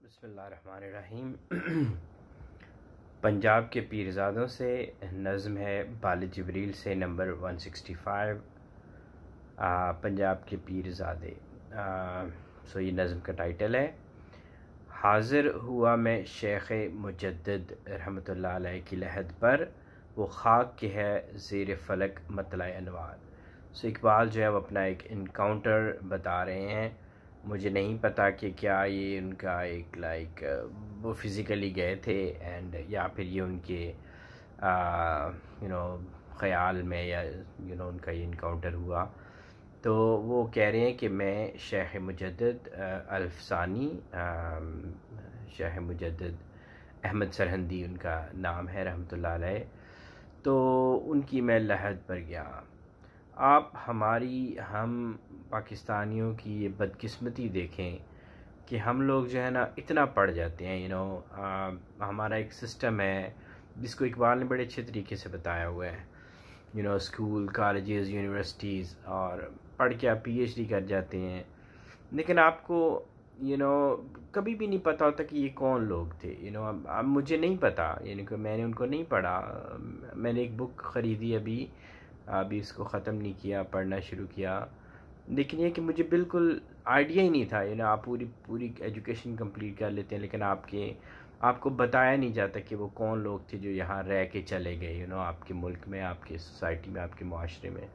बिस्मिल्लाहिर्रहमानिर्रहीम। पंजाब के पीरज़ादों से नज़्म है बाल जिब्रील से नंबर 165। पंजाब के पीरज़ादे। सो ये नज़्म का टाइटल है, हाज़िर हुआ मैं शेख मुजद्दिद रहमतुल्लाह अलैह की लहद पर, वो खाक के है ज़ेर फ़लक मतला अनवार। सो इकबाल जो है वो अपना एक इनकाउंटर बता रहे हैं। मुझे नहीं पता कि क्या ये उनका एक वो फिज़िकली गए थे एंड या फिर ये उनके ख़याल में या उनका ये इनकाउंटर हुआ। तो वो कह रहे हैं कि मैं शेख मुजद्दिद अल्फ़सानी, शेख मुजद्दिद अहमद सरहंदी उनका नाम है रहमतुल्लाह अलैह, तो उनकी मैं लहद पर गया। आप हम पाकिस्तानियों की ये बदकिस्मती देखें कि हम लोग जो है ना इतना पढ़ जाते हैं। हमारा एक सिस्टम है जिसको इकबाल ने बड़े अच्छे तरीके से बताया हुआ है। स्कूल, कॉलेजेस, यूनिवर्सिटीज़, और पढ़ के आप PhD कर जाते हैं, लेकिन आपको कभी भी नहीं पता होता कि ये कौन लोग थे। अब मुझे नहीं पता, कि मैंने उनको नहीं पढ़ा। मैंने एक बुक ख़रीदी अभी इसको ख़त्म नहीं किया, पढ़ना शुरू किया, लेकिन ये कि मुझे बिल्कुल आइडिया ही नहीं था। आप पूरी एजुकेशन कंप्लीट कर लेते हैं, लेकिन आपको बताया नहीं जाता कि वो कौन लोग थे जो यहाँ रह के चले गए, आपके मुल्क में, आपकी सोसाइटी में, आपके माशरे में,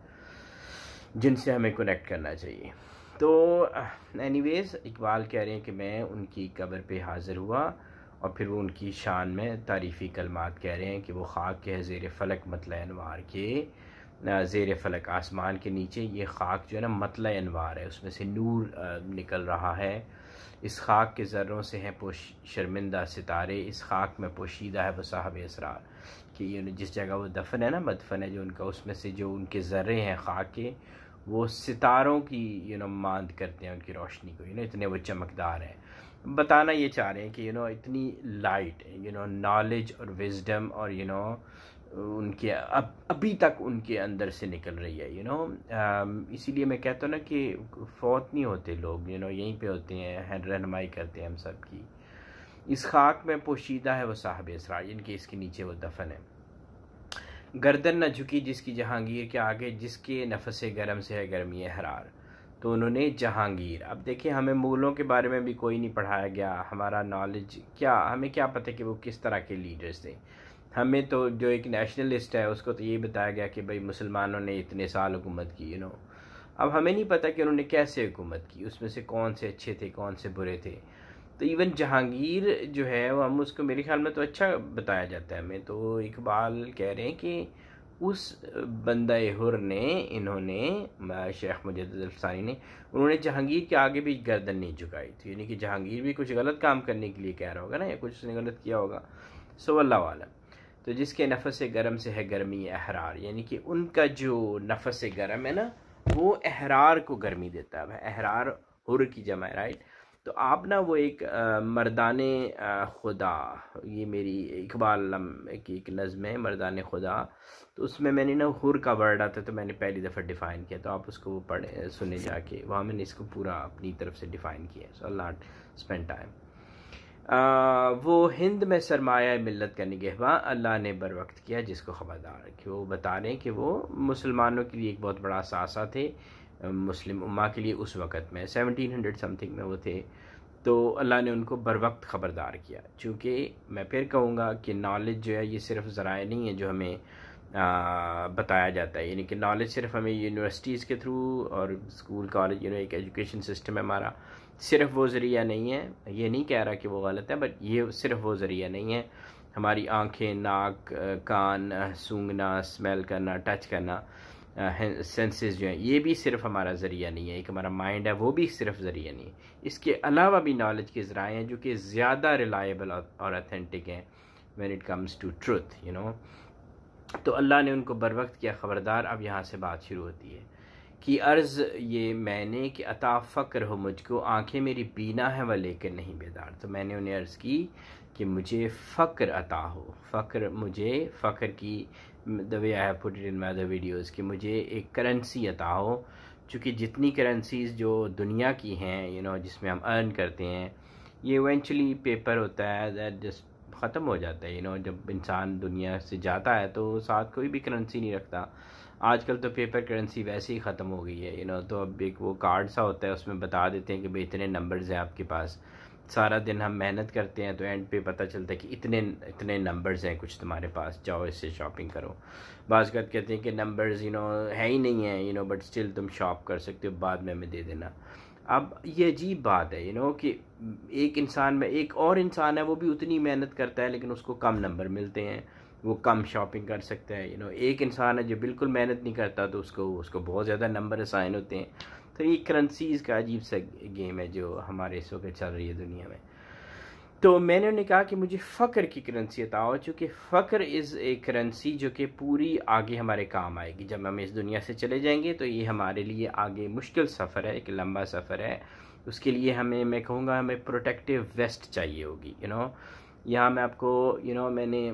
जिनसे हमें कनेक्ट करना चाहिए। तो एनीवेज़ इकबाल कह रहे हैं कि मैं उनकी कब्र पे हाज़िर हुआ, और फिर वो उनकी शान में तारीफ़ी कलमात कह रहे हैं कि वो खाक के ज़ेर फ़लक मतला अनवार के, ज़ेर फ़लक आसमान के नीचे ये खाक जो है ना मतला अनवार है, उसमें से नूर निकल रहा है। इस खाक के ज़र्रों से हैं शर्मिंदा सितारे, इस खाक में पोशीदा है वो साहब असरार। कि जिस जगह वो दफन है ना, मदफन है जो उनका, उसमें से जो उनके ज़र्रे हैं खाक के, वो सितारों की मांद करते हैं उनकी रोशनी को। इतने वो चमकदार हैं। बताना ये चाह रहे हैं कि इतनी लाइट, नॉलेज और विजडम, और उनके अभी तक उनके अंदर से निकल रही है। इसीलिए मैं कहता हूँ ना कि फौत नहीं होते लोग, यहीं पे होते हैं, रहनुमाई करते हैं हम सब की। इस खाक में पोशीदा है वो साहब असरार, इनके इसके नीचे वो दफन है। गर्दन न झुकी जिसकी जहांगीर के आगे, जिसके नफसे गरम से है गर्मी हरार, तो उन्होंने जहांगीर। अब देखिए, हमें मुग़लों के बारे में भी कोई नहीं पढ़ाया गया। हमारा नॉलेज क्या, हमें क्या पता कि वो किस तरह के लीडर्स थे। हमें तो जो एक नेशनलिस्ट है उसको तो ये बताया गया कि भाई मुसलमानों ने इतने साल हुकूमत की। अब हमें नहीं पता कि उन्होंने कैसे हुकूमत की, उसमें से कौन से अच्छे थे, कौन से बुरे थे। तो इवन जहांगीर जो है वो हम उसको, मेरे ख्याल में तो अच्छा बताया जाता है हमें। तो इकबाल कह रहे हैं कि उस बंदा हुर ने, इन्होंने शेख मुजद्दिद अल्फ़सानी ने, उन्होंने जहांगीर के आगे भी गर्दन नहीं झुकाई थी। यानी कि जहांगीर भी कुछ गलत काम करने के लिए कह रहा होगा ना, या कुछ उसने गलत किया होगा। सो अल्लाह आलम। तो जिसके नफस गरम से है गर्मी अहरार, यानी कि उनका जो नफस गरम है ना, वो अहरार को गर्मी देता है। अहरार हुर की जमा है, राइट। तो आप ना वो एक मर्दाने खुदा, ये मेरी इकबाल की एक नज़्म है मर्दाने खुदा, तो उसमें मैंने ना हुर का वर्ड आता, तो मैंने पहली दफ़ा डिफ़ाइन किया। तो आप उसको पढ़े सुने जाके, वहाँ मैंने इसको पूरा अपनी तरफ से डिफ़ाइन किया। सो अल्लाह स्पेंड टाइम। वो हिंद में सरमाया मिल्लत का निगहबा, अल्लाह ने बर वक्त किया जिसको ख़बरदार। कि वो बता रहे हैं कि वो मुसलमानों के लिए एक बहुत बड़ा सासा थे, मुस्लिम उम्मा के लिए उस वक़्त में 1700 समथिंग में वो थे। तो अल्लाह ने उनको बर वक्त ख़बरदार किया। चूँकि मैं फिर कहूँगा कि नॉलेज जो है ये सिर्फ ज़राए नहीं है जो हमें बताया जाता है। यानी कि नॉलेज सिर्फ हमें यूनिवर्सिटीज़ के थ्रू और स्कूल कॉलेज, एक एजुकेशन सिस्टम है हमारा, सिर्फ वो ज़रिया नहीं है। ये नहीं कह रहा कि वो गलत है, बट ये सिर्फ वो ज़रिया नहीं है। हमारी आँखें, नाक, कान, सूंघना, स्मेल करना, टच करना, सेंसेस जो हैं, ये भी सिर्फ हमारा ज़रिया नहीं है। एक हमारा माइंड है, वो भी सिर्फ ज़रिया नहीं है। इसके अलावा भी नॉलेज के ज़राए हैं जो कि ज़्यादा रिलायबल और ऑथेंटिक हैं when it comes to truth. तो अल्लाह ने उनको बर वक्त किया ख़बरदार। अब यहाँ से बात शुरू होती है कि अर्ज़ ये मैंने कि अता फ़क्र हो मुझको, आँखें मेरी बीना है वह लेकर नहीं बेदार। तो मैंने उन्हें अर्ज़ की कि मुझे फ़क्र अता हो, फ़क्र मुझे, फ़क्र की the way I have put it in my other videos, कि मुझे एक करेंसी अता हो। चूँकि जितनी करेंसीज़ जो दुनिया की हैं, जिसमें हम अर्न करते हैं, ये इवेंचुअली पेपर होता है दैट जस्ट ख़त्म हो जाता है। जब इंसान दुनिया से जाता है तो साथ कोई भी करेंसी नहीं रखता। आजकल तो पेपर करेंसी वैसे ही ख़त्म हो गई है। तो अब एक वो कार्ड सा होता है, उसमें बता देते हैं कि भाई इतने नंबर्स हैं आपके पास। सारा दिन हम मेहनत करते हैं तो एंड पे पता चलता है कि इतने इतने नंबर्स हैं कुछ तुम्हारे पास, जाओ इससे शॉपिंग करो। बाज़ कहते हैं कि नंबर्स है ही नहीं है बट स्टिल तुम शॉप कर सकते हो, बाद में हमें दे देना। अब ये अजीब बात है कि एक इंसान में एक और इंसान है, वो भी उतनी मेहनत करता है लेकिन उसको कम नंबर मिलते हैं, वो कम शॉपिंग कर सकता है। एक इंसान है जो बिल्कुल मेहनत नहीं करता तो उसको बहुत ज़्यादा नंबर असाइन होते हैं। तो ये करेंसीज़ का अजीब सा गेम है जो हमारे इस वक्त चल रही है दुनिया में। तो मैंने उन्हें कहा कि मुझे फ़क्र की करेंसी बताओ, चूँकि फ़क्र इज़ ए करेंसी जो कि पूरी आगे हमारे काम आएगी। जब हम इस दुनिया से चले जाएंगे तो ये हमारे लिए आगे मुश्किल सफ़र है, एक लंबा सफ़र है। उसके लिए हमें, मैं कहूँगा, हमें प्रोटेक्टिव वेस्ट चाहिए होगी। यहाँ मैं आपको मैंने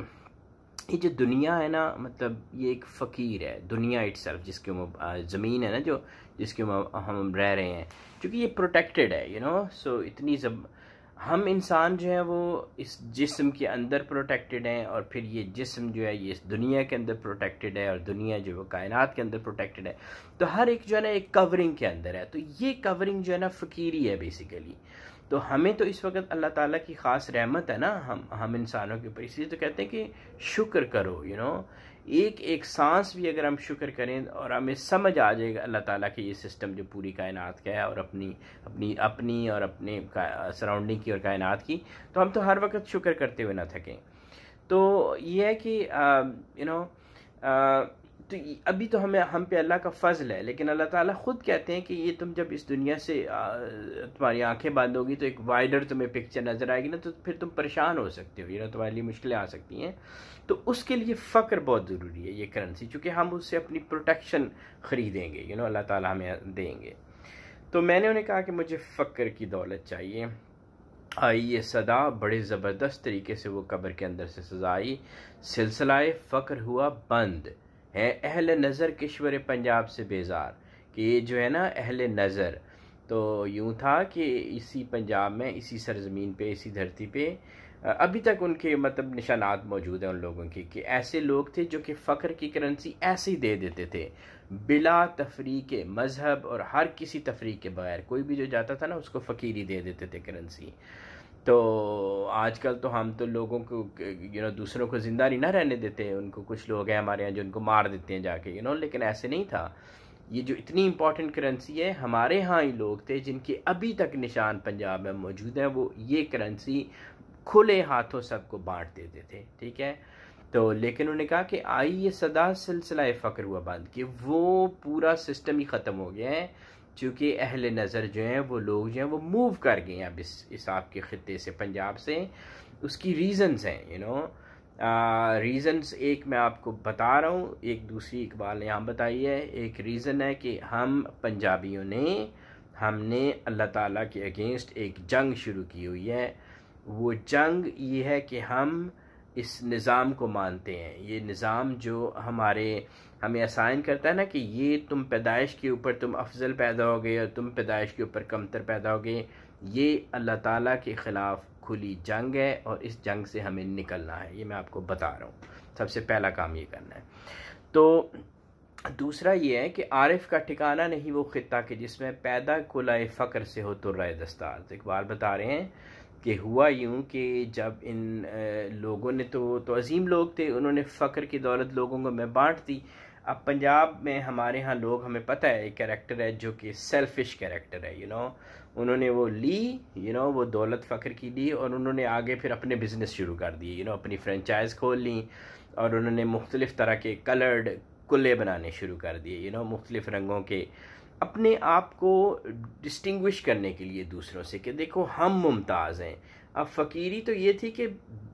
ये जो दुनिया है ना, मतलब ये एक फ़कीर है दुनिया इटसेल्फ, जिसके ज़मीन है ना जो जिसके हम रह रहे हैं, क्योंकि ये प्रोटेक्टेड है। सो इतनी हम इंसान जो है वो इस जिस्म के अंदर प्रोटेक्टेड हैं, और फिर ये जिस्म जो है ये इस दुनिया के अंदर प्रोटेक्टेड है, और दुनिया जो है कायनात के अंदर प्रोटेक्टेड है। तो हर एक जो है ना एक कवरिंग के अंदर है। तो ये कवरिंग जो है ना फ़कीरी है बेसिकली। तो हमें तो इस वक्त अल्लाह ताला की ख़ास रहमत है ना हम इंसानों के ऊपर, इसलिए तो कहते हैं कि शुक्र करो। एक एक सांस भी अगर हम शुक्र करें और हमें समझ आ जाएगा अल्लाह ताला की ये सिस्टम जो पूरी कायनात का है, और अपनी और अपने सराउंडिंग की और कायनात की, तो हम तो हर वक्त शुक्र करते हुए ना थकें। तो ये है कि तो अभी तो हम पे अल्लाह का फजल है, लेकिन अल्लाह ताला खुद कहते हैं कि ये तुम जब इस दुनिया से तुम्हारी आंखें बंद होगी तो एक वाइडर तुम्हें पिक्चर नज़र आएगी ना, तो फिर तुम परेशान हो सकते हो। तुम्हारे लिए मुश्किलें आ सकती हैं। तो उसके लिए फ़क्र बहुत ज़रूरी है, ये करेंसी, चूँकि हम उससे अपनी प्रोटेक्शन ख़रीदेंगे। अल्लाह ताला हमें देंगे। तो मैंने उन्हें कहा कि मुझे फ़क्र की दौलत चाहिए। आई ये सदा बड़े ज़बरदस्त तरीके से वो कब्र के अंदर से सजाई, सिलसिलाए फ़क्र हुआ बंद है अहले नज़र किश्वर पंजाब से बेजार। कि ये जो है ना अहले नज़र, तो यूँ था कि इसी पंजाब में, इसी सरज़मीन पे, इसी धरती पे अभी तक उनके मतलब निशानात मौजूद हैं उन लोगों की, कि ऐसे लोग थे जो कि फ़क्र की करेंसी ऐसे ही दे देते थे बिला तफरीक मज़हब और हर किसी तफरीक के बगैर। कोई भी जो जाता था ना उसको फ़कीरी दे देते थे करेंसी। तो आजकल तो हम तो लोगों को दूसरों को ज़िंदा नहीं ना रहने देते। उनको कुछ लोग हैं हमारे यहाँ जो उनको मार देते हैं जाके लेकिन ऐसे नहीं था। ये जो इतनी इम्पॉर्टेंट करेंसी है, हमारे यहाँ ही लोग थे जिनके अभी तक निशान पंजाब में मौजूद हैं, वो ये करेंसी खुले हाथों सबको बांट देते थे। ठीक है। तो लेकिन उन्होंने कहा कि आई ये सदा सिलसिला फ़क्र हुआ बंद, कि वो पूरा सिस्टम ही ख़त्म हो गया है, चूँकि अहले नज़र जो हैं वो लोग जो हैं वो मूव कर गए हैं अब इस आपके ख़ित्ते से, पंजाब से। उसकी रीज़न्स हैं रीज़न्स एक मैं आपको बता रहा हूँ, एक दूसरी इकबाल ने यहाँ बताई है। एक रीज़न है कि हम पंजाबियों हमने अल्लाह ताला के अगेंस्ट एक जंग शुरू की हुई है। वो जंग ये है कि हम इस निज़ाम को मानते हैं। ये निज़ाम जो हमें असाइन करता है ना कि ये तुम पैदाइश के ऊपर तुम अफजल पैदा होगे और तुम पैदाइश के ऊपर कमतर पैदा होगे, ये अल्लाह ताला के ख़िलाफ़ खुली जंग है, और इस जंग से हमें निकलना है। ये मैं आपको बता रहा हूँ। सबसे पहला काम ये करना है। तो दूसरा ये है कि आरिफ का ठिकाना नहीं वो ख़ित्ता के जिसमें पैदा कुलाए फ़क्र से हो तो राय दस्तार। तो इकबाल बता रहे हैं कि हुआ यूँ कि जब इन लोगों ने तो अजीम लोग थे, उन्होंने फ़क्र की दौलत लोगों को में बांट दी। अब पंजाब में हमारे यहाँ लोग, हमें पता है, एक कैरेक्टर है जो कि सेल्फिश कैरेक्टर है। उन्होंने वो ली वो दौलत फ़क्र की ली, और उन्होंने आगे फिर अपने बिज़नेस शुरू कर दिए। अपनी फ्रेंचाइज़ खोल ली, और उन्होंने मुख्तलिफ़ तरह के कलर्ड कुल्ले बनाने शुरू कर दिए मुख्तलिफ़ रंगों के, अपने आप को डिस्टिंग्विश करने के लिए दूसरों से, कि देखो हम मुमताज़ हैं। अब फ़कीरी तो ये थी कि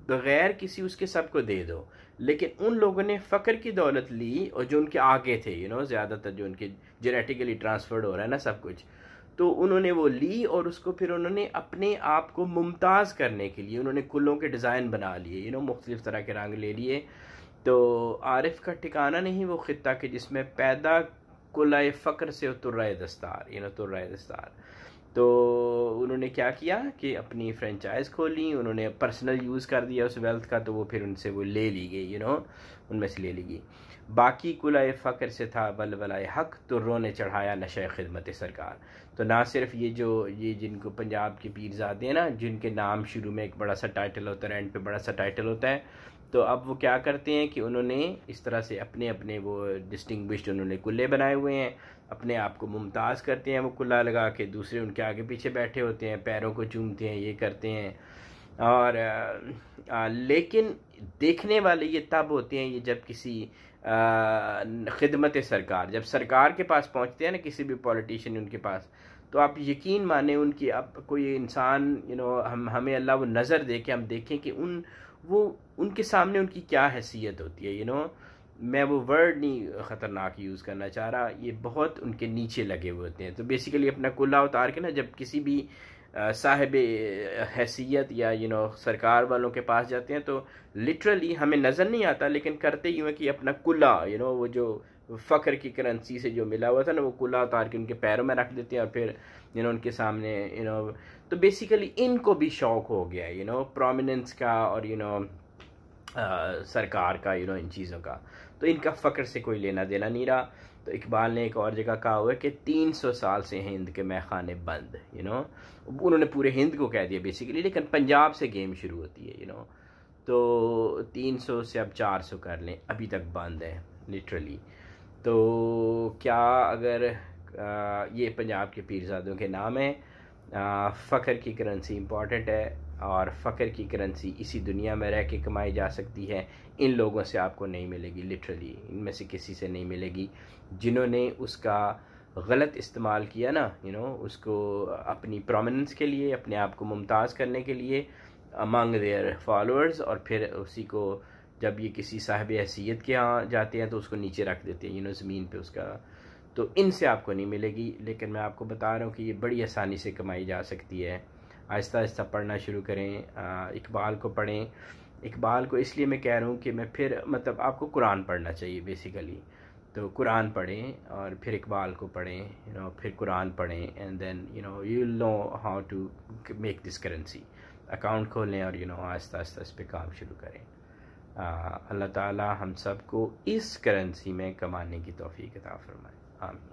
बग़ैर किसी उसके सबको दे दो, लेकिन उन लोगों ने फ़क्र की दौलत ली, और जो उनके आगे थे ज़्यादातर जो उनके जेनेटिकली ट्रांसफ़र्ड हो रहा है ना सब कुछ, तो उन्होंने वो ली, और उसको फिर उन्होंने अपने आप को मुमताज़ करने के लिए उन्होंने कुल्लों के डिज़ाइन बना लिए मुख्तलिफ़ तरह के रंग ले लिए। तो आरिफ का ठिकाना नहीं वो ख़ित्ता के जिसमें पैदा कुलाए फ़क्र से तुर्राए दस्तार तुर्राए दस्तार। तो उन्होंने क्या किया कि अपनी फ्रेंचाइज़ खोली, उन्होंने पर्सनल यूज़ कर दिया उस वेल्थ का, तो वो फिर उनसे वो ले ली गई, उनमें से ले ली गई। बाकी कुलाए फ़क्र से था वलवलाए हक़, तुर्रों ने चढ़ाया नशे खिदमत सरकार। तो ना सिर्फ ये जिनको पंजाब के पीरज़ादे हैं ना, जिनके नाम शुरू में एक बड़ा सा टाइटल होता है, एंड पे बड़ा सा टाइटल होता है, तो अब वो क्या करते हैं कि उन्होंने इस तरह से अपने अपने वो डिस्टिंग्विश्ड उन्होंने कुल्ले बनाए हुए हैं, अपने आप को मुमताज़ करते हैं वो कुल्ला लगा के, दूसरे उनके आगे पीछे बैठे होते हैं, पैरों को चूमते हैं, ये करते हैं। और लेकिन देखने वाले ये तब होते हैं ये जब किसी खिदमत सरकार, जब सरकार के पास पहुंचते हैं ना किसी भी पॉलिटिशियन उनके पास, तो आप यकीन माने उनकी, अब कोई इंसान हमें अल्लाह वो नज़र दे के हम देखें कि वो उनके सामने उनकी क्या हैसियत होती है। मैं वो वर्ड नहीं ख़तरनाक यूज़ करना चाह रहा, ये बहुत उनके नीचे लगे हुए होते हैं। तो बेसिकली अपना कुल्ला उतार के ना जब किसी भी साहिब हैसियत या सरकार वालों के पास जाते हैं, तो लिटरली हमें नज़र नहीं आता, लेकिन करते ही हैं कि अपना कुल्ला वो जो फ़ख्र की करेंसी से जो मिला हुआ था ना, वो कुल्ला उतार के उनके पैरों में रख देते हैं और फिर उनके सामने तो बेसिकली इनको भी शौक़ हो गया है प्रोमिनेंस का और सरकार का इन चीज़ों का। तो इनका फ़ख्र से कोई लेना देना नहीं रहा। तो इकबाल ने एक और जगह कहा हुआ है कि 300 साल से हिंद के मैखाने बंद, उन्होंने पूरे हिंद को कह दिया बेसिकली, लेकिन पंजाब से गेम शुरू होती है। तो 300 से अब 400 कर लें, अभी तक बंद है लिटरली। तो क्या अगर ये पंजाब के पीरज़ादों के नाम है, फ़ख्र की करेंसी इंपॉर्टेंट है, और फ़ख्र की करेंसी इसी दुनिया में रह के कमाई जा सकती है। इन लोगों से आपको नहीं मिलेगी, लिटरली इनमें से किसी से नहीं मिलेगी जिन्होंने उसका गलत इस्तेमाल किया ना, उसको अपनी प्रोमिनेंस के लिए, अपने आप को मुमताज़ करने के लिए अमंग देयर फॉलोअर्स, और फिर उसी को जब ये किसी साहिब हैसियत के यहाँ जाते हैं तो उसको नीचे रख देते हैं ज़मीन पे उसका। तो इनसे आपको नहीं मिलेगी, लेकिन मैं आपको बता रहा हूँ कि ये बड़ी आसानी से कमाई जा सकती है। आहिस्ता आहिस्ता पढ़ना शुरू करें, इकबाल को पढ़ें। इकबाल को इसलिए मैं कह रहा हूँ कि मैं फिर मतलब आपको कुरान पढ़ना चाहिए बेसिकली। तो कुरान पढ़ें और फिर इकबाल को पढ़ें, फिर कुरान पढ़ें, and then you will know how to make this currency. Account खोलें और आहिस्ता आहिस्ता इस पर काम शुरू करें। अल्लाह ताला हम सबको इस करेंसी में कमाने की तौफीक अता फरमाए। आमीन।